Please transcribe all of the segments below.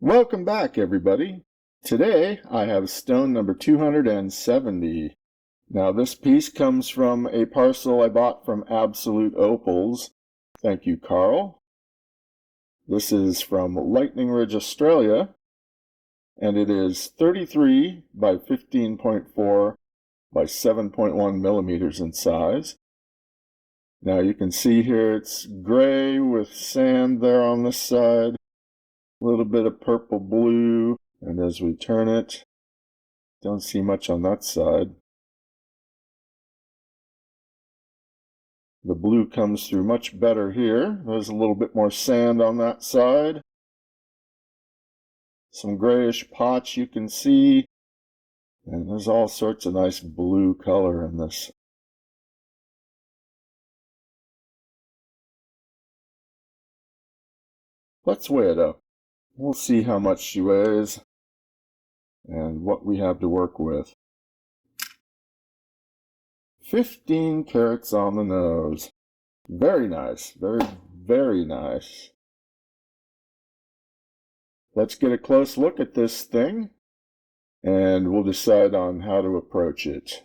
Welcome back, everybody. Today I have stone number 270. Now this piece comes from a parcel I bought from Absolute Opals. Thank you, Carl. This is from Lightning Ridge, Australia, and it is 33 by 15.4 by 7.1 millimeters in size. Now you can see here it's gray with sand there on this side. A little bit of purple blue, and as we turn it, don't see much on that side. The blue comes through much better here. There's a little bit more sand on that side. Some grayish potch you can see, and there's all sorts of nice blue color in this. Let's weigh it up. We'll see how much she weighs and what we have to work with. 15 carats on the nose. Very nice. Very, very nice. Let's get a close look at this thing and we'll decide on how to approach it.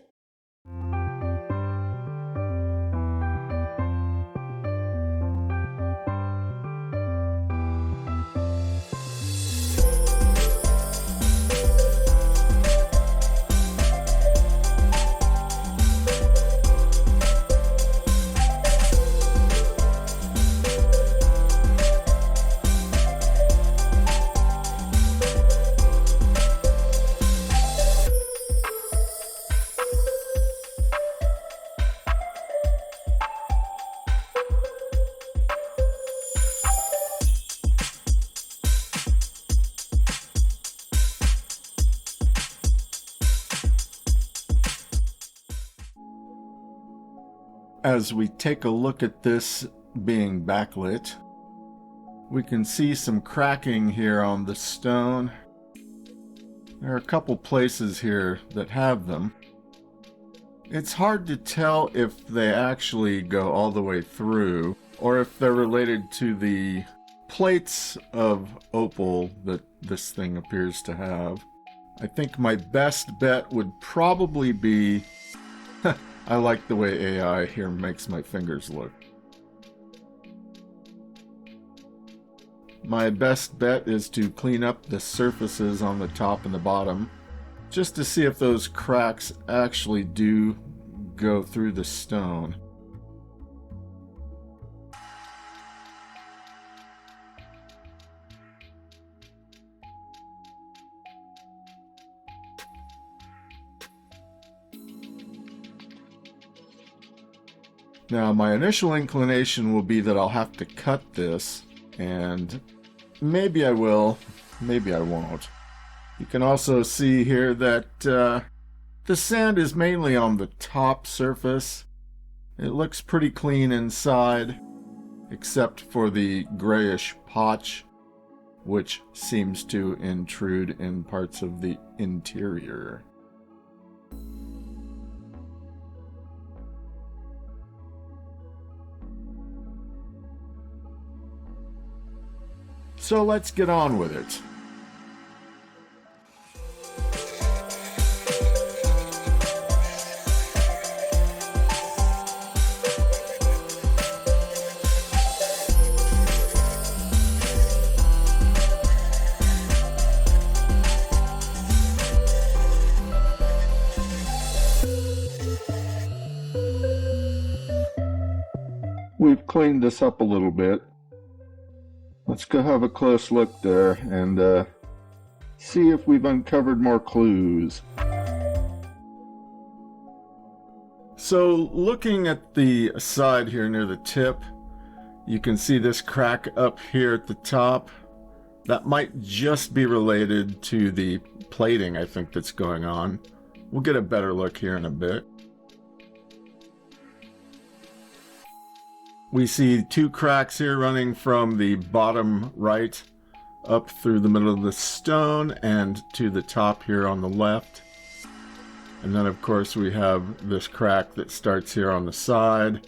As we take a look at this being backlit, we can see some cracking here on the stone. There are a couple places here that have them. It's hard to tell if they actually go all the way through, or if they're related to the plates of opal that this thing appears to have. I think my best bet would probably be I like the way AI here makes my fingers look. My best bet is to clean up the surfaces on the top and the bottom, just to see if those cracks actually do go through the stone. Now, my initial inclination will be that I'll have to cut this, and maybe I will, maybe I won't. You can also see here that the sand is mainly on the top surface. It looks pretty clean inside, except for the grayish potch, which seems to intrude in parts of the interior. So let's get on with it. We've cleaned this up a little bit. Let's go have a close look there and see if we've uncovered more clues. So looking at the side here near the tip, you can see this crack up here at the top. That might just be related to the plating, I think, that's going on. We'll get a better look here in a bit. We see two cracks here running from the bottom right up through the middle of the stone and to the top here on the left. And then of course we have this crack that starts here on the side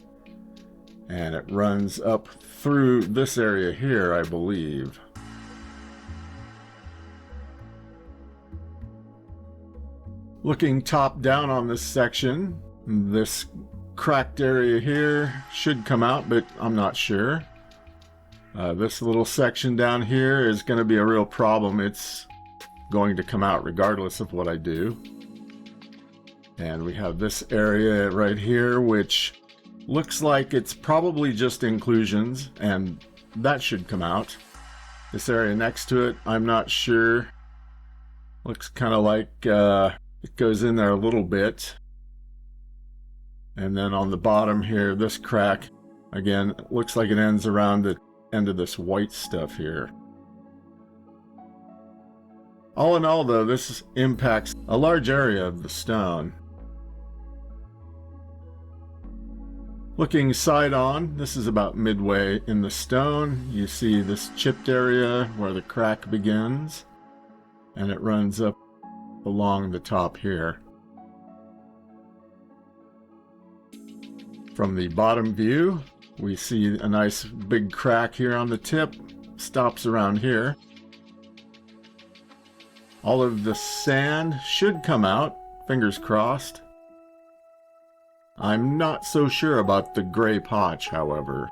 and it runs up through this area here, I believe. Looking top down on this section, this cracked area here should come out, but I'm not sure. This little section down here is going to be a real problem. It's going to come out regardless of what I do. And we have this area right here, which looks like it's probably just inclusions, and that should come out. This area next to it, I'm not sure. Looks kind of like it goes in there a little bit. And then on the bottom here, this crack, again, looks like it ends around the end of this white stuff here. All in all, though, this impacts a large area of the stone. Looking side on, this is about midway in the stone. You see this chipped area where the crack begins, and it runs up along the top here. From the bottom view, we see a nice big crack here on the tip, stops around here. All of the sand should come out, fingers crossed. I'm not so sure about the gray potch, however.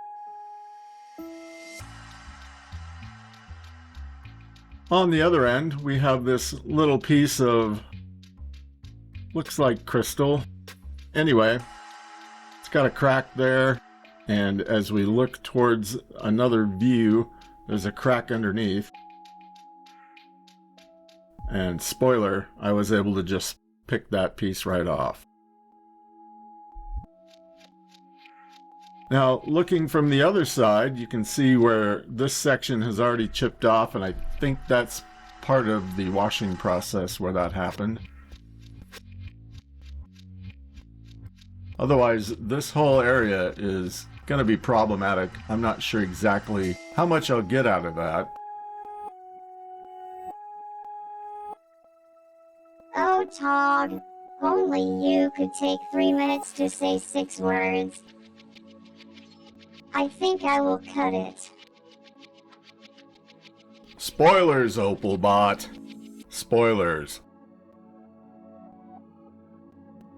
On the other end, we have this little piece of, looks like crystal. Anyway, it's got a crack there, and as we look towards another view, there's a crack underneath. And spoiler, I was able to just pick that piece right off. Now, looking from the other side, you can see where this section has already chipped off, and I think that's part of the washing process where that happened. Otherwise, this whole area is going to be problematic. I'm not sure exactly how much I'll get out of that. Oh, Tog, only you could take 3 minutes to say 6 words. I think I will cut it. Spoilers, Opalbot. Spoilers.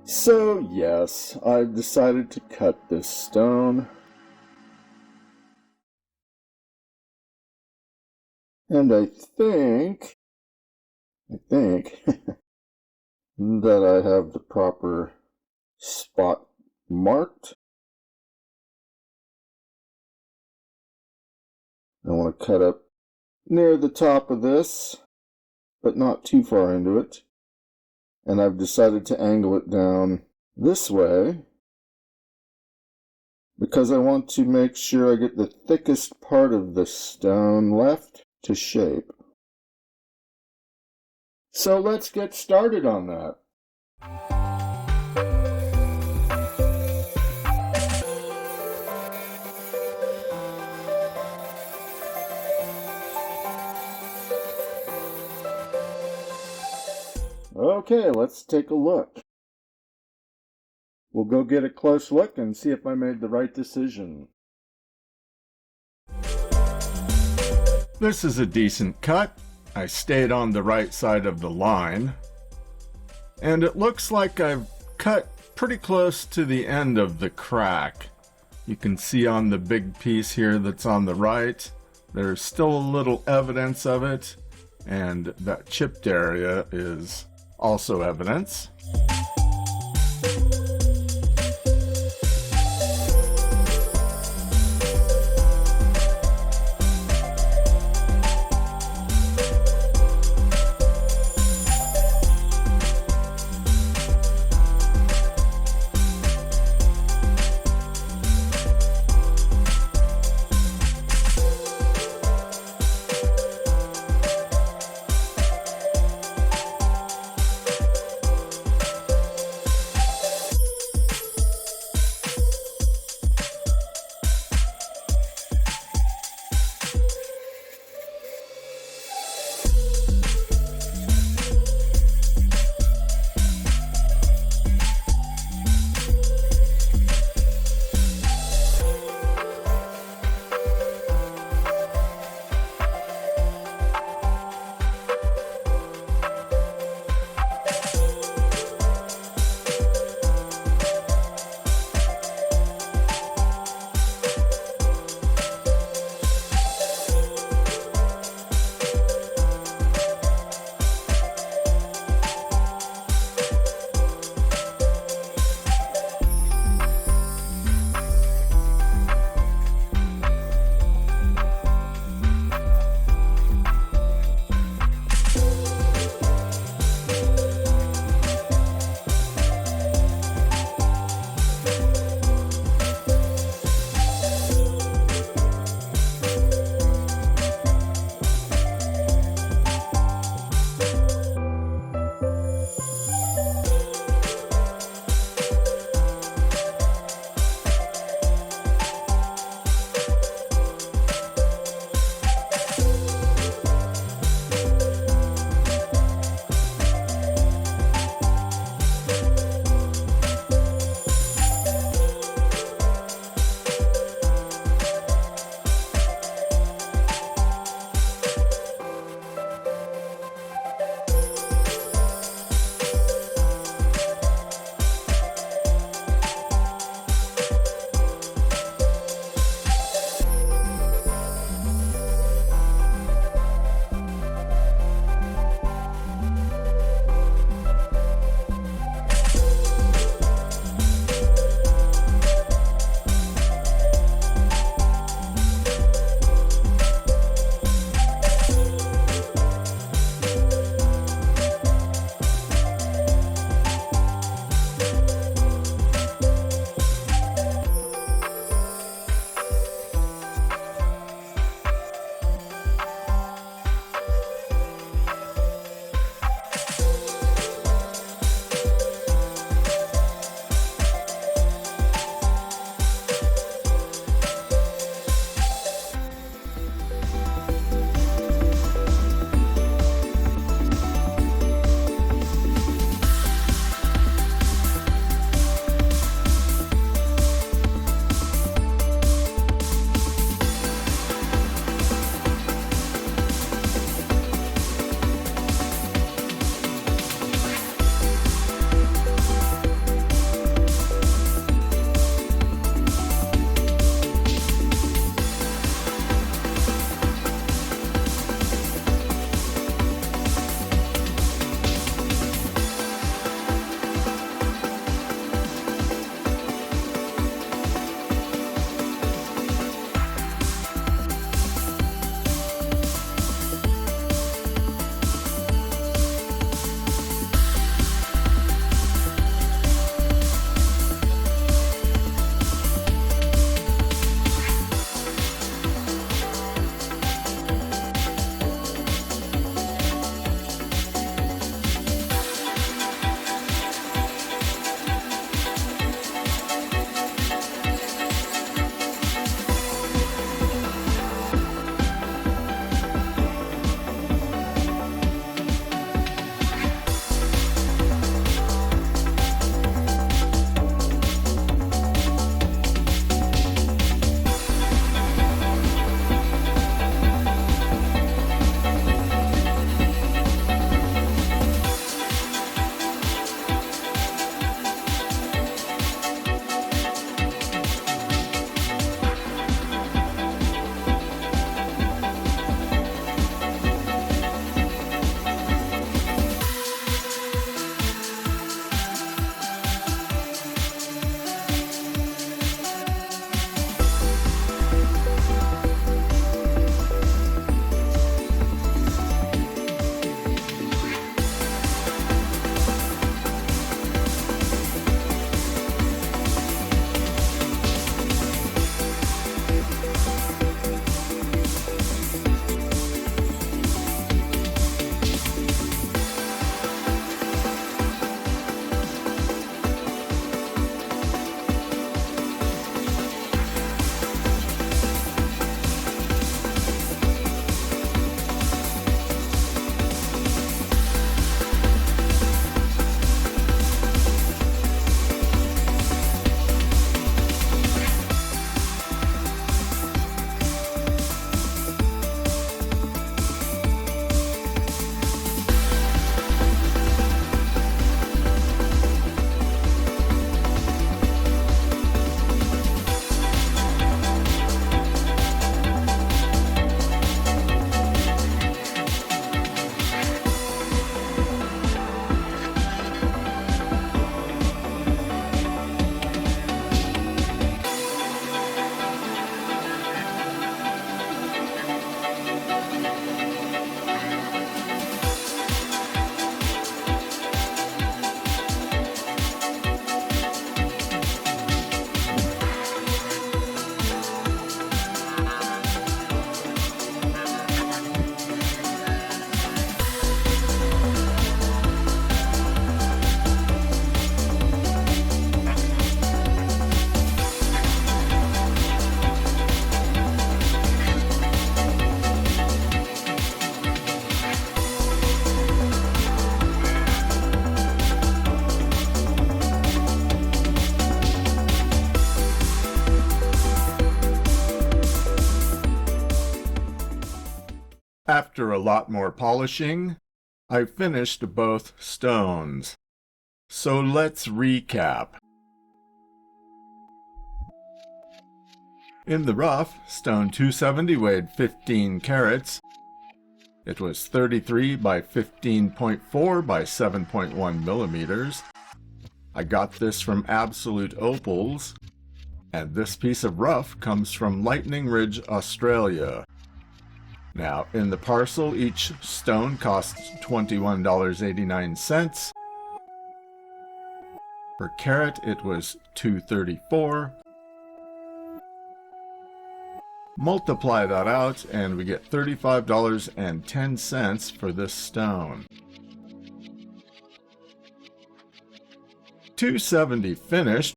So, yes, I've decided to cut this stone. And I think that I have the proper spot marked. I want to cut up near the top of this, but not too far into it. And I've decided to angle it down this way because I want to make sure I get the thickest part of the stone left to shape. So let's get started on that. Okay, let's take a look. We'll go get a close look and see if I made the right decision. This is a decent cut. I stayed on the right side of the line. And it looks like I've cut pretty close to the end of the crack. You can see on the big piece here that's on the right, there's still a little evidence of it. And that chipped area is also evidence. After a lot more polishing, I finished both stones. So let's recap. In the rough, stone 270 weighed 15 carats. It was 33 by 15.4 by 7.1 millimeters. I got this from Absolute Opals, and this piece of rough comes from Lightning Ridge, Australia. Now, in the parcel, each stone costs $21.89. Per carat, it was $2.34. Multiply that out, and we get $35.10 for this stone. 270 finished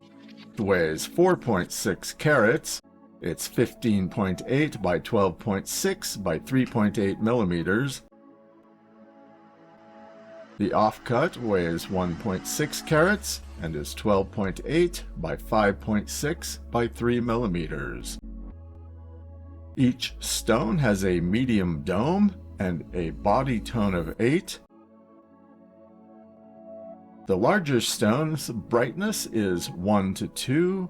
weighs 4.6 carats. It's 15.8 by 12.6 by 3.8 millimeters. The offcut weighs 1.6 carats and is 12.8 by 5.6 by 3 millimeters. Each stone has a medium dome and a body tone of 8. The larger stone's brightness is 1 to 2.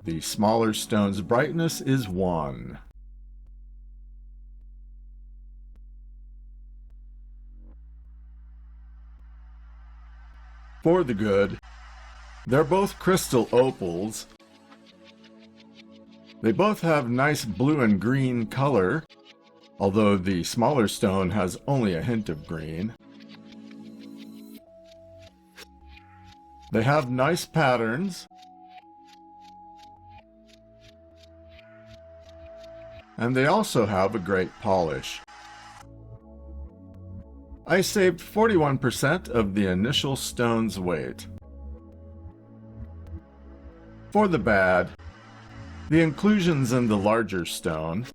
The smaller stone's brightness is 1. For the good, they're both crystal opals. They both have nice blue and green color, although the smaller stone has only a hint of green. They have nice patterns, and they also have a great polish. I saved 41% of the initial stone's weight. For the bad, the inclusions in the larger stone,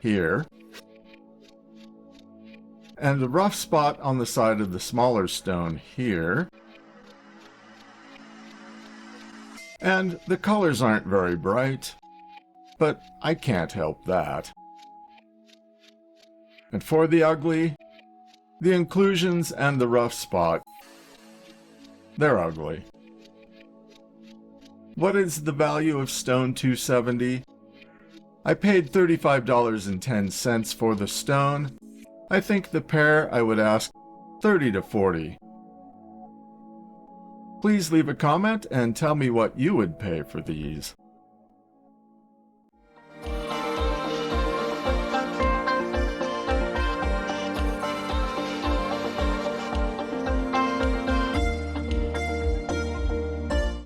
here, and the rough spot on the side of the smaller stone here, and the colors aren't very bright, but I can't help that. And for the ugly, the inclusions and the rough spot, they're ugly. What is the value of stone 270? I paid $35.10 for the stone. I think the pair I would ask $30 to $40. Please leave a comment and tell me what you would pay for these.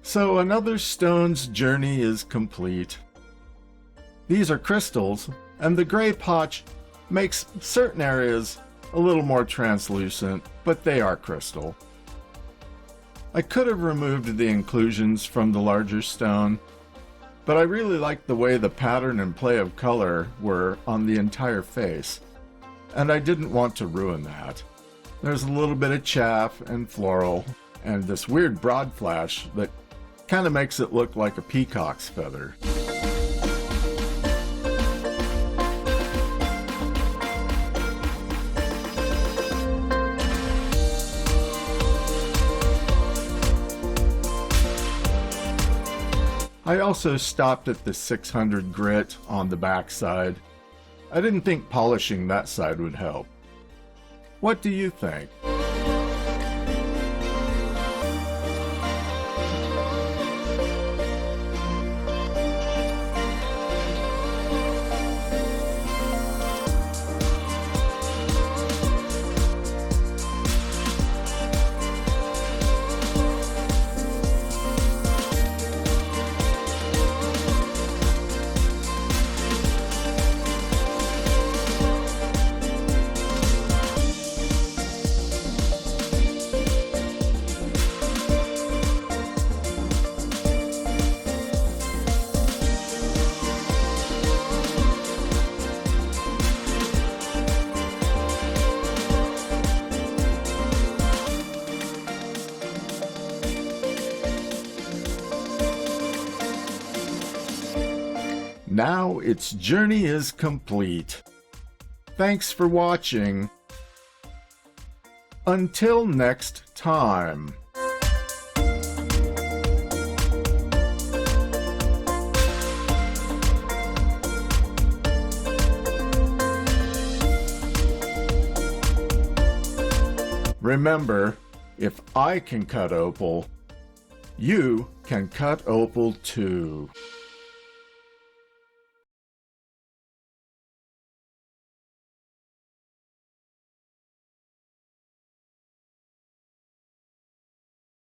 So another stone's journey is complete. These are crystals, and the gray potch makes certain areas a little more translucent, but they are crystal. I could have removed the inclusions from the larger stone, but I really liked the way the pattern and play of color were on the entire face, and I didn't want to ruin that. There's a little bit of chaff and floral, and this weird broad flash that kind of makes it look like a peacock's feather. I also stopped at the 600 grit on the back side. I didn't think polishing that side would help. What do you think? Now its journey is complete. Thanks for watching. Until next time. Remember, if I can cut opal, you can cut opal too.